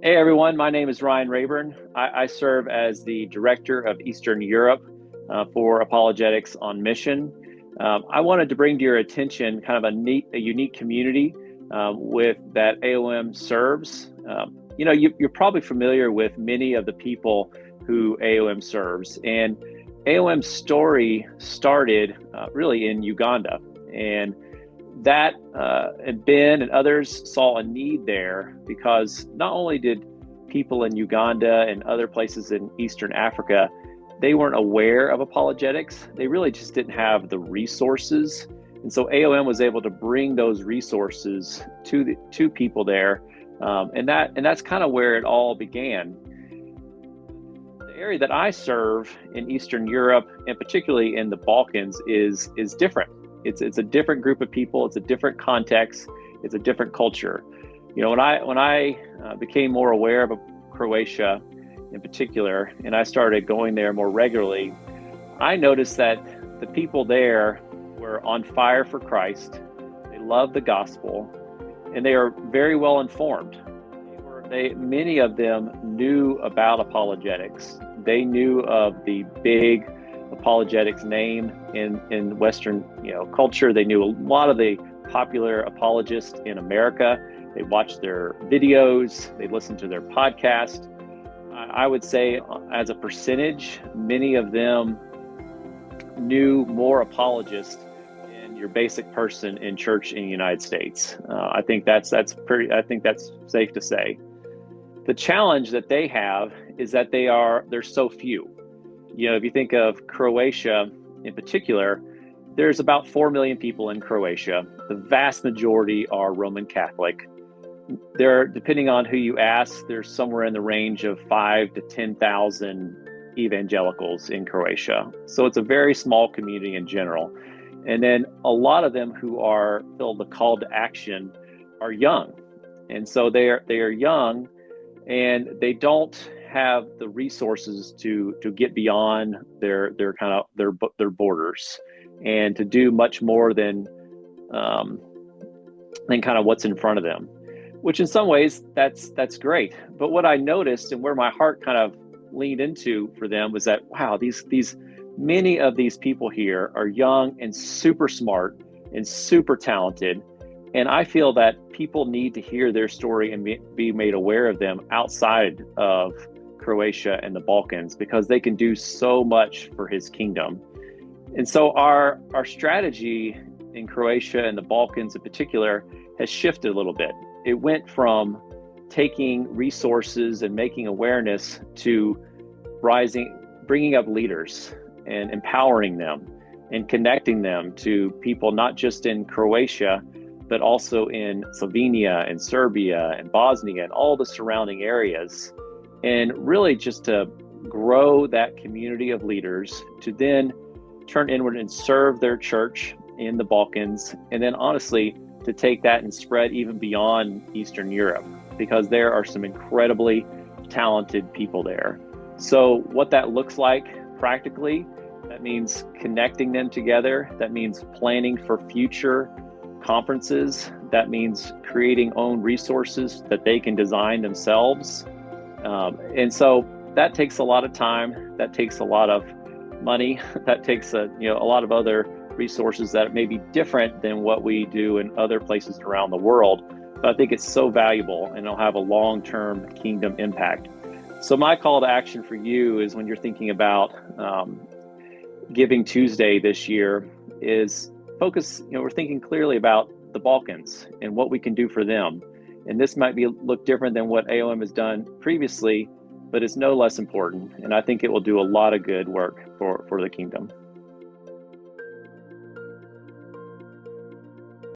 Hey everyone, my name is Ryan Rayburn. I serve as the Director of Eastern Europe for Apologetics on Mission. I wanted to bring to your attention kind of a unique community with that AOM serves. You're probably familiar with many of the people who AOM serves, and AOM's story started really in Uganda, and that and Ben and others saw a need there because not only did people in Uganda and other places in Eastern Africa, they weren't aware of apologetics. They really just didn't have the resources. And so AOM was able to bring those resources to people there. And that's kind of where it all began. The area that I serve in Eastern Europe, and particularly in the Balkans, is different. It's a different group of people. It's a different context. It's a different culture. When I became more aware of Croatia in particular, and I started going there more regularly, I noticed that the people there were on fire for Christ. They loved the gospel, and they are very well informed. Many of them knew about apologetics. They knew of the big apologetics name in Western culture. They knew a lot of the popular apologists in America. They watched their videos. They listened to their podcast. I would say, as a percentage, many of them knew more apologists than your basic person in church in the United States. I think that's safe to say. The challenge that they have is that there's so few. If you think of Croatia in particular, there's about 4 million people in Croatia. The vast majority are Roman Catholic. Depending on who you ask, there's somewhere in the range of 5 to 10,000 evangelicals in Croatia. So it's a very small community in general. And then a lot of them who feel the call to action are young. And so they are young, and they don't have the resources to get beyond their borders and to do much more than kind of what's in front of them, which in some ways that's great. But what I noticed, and where my heart kind of leaned into for them, was that wow, these many of these people here are young and super smart and super talented. And I feel that people need to hear their story and be made aware of them outside of Croatia and the Balkans, because they can do so much for his kingdom. And so our strategy in Croatia and the Balkans in particular has shifted a little bit. It went from taking resources and making awareness to bringing up leaders and empowering them and connecting them to people, not just in Croatia, but also in Slovenia and Serbia and Bosnia and all the surrounding areas. And really just to grow that community of leaders to then turn inward and serve their church in the Balkans. And then honestly, to take that and spread even beyond Eastern Europe, because there are some incredibly talented people there. So what that looks like practically, that means connecting them together. That means planning for future conferences. That means creating own resources that they can design themselves. And so that takes a lot of time. That takes a lot of money. That takes a lot of other resources that may be different than what we do in other places around the world. But I think it's so valuable, and it'll have a long-term kingdom impact. So my call to action for you is, when you're thinking about Giving Tuesday this year, is focus. We're thinking clearly about the Balkans and what we can do for them. And this might look different than what AOM has done previously, but it's no less important. And I think it will do a lot of good work for the kingdom.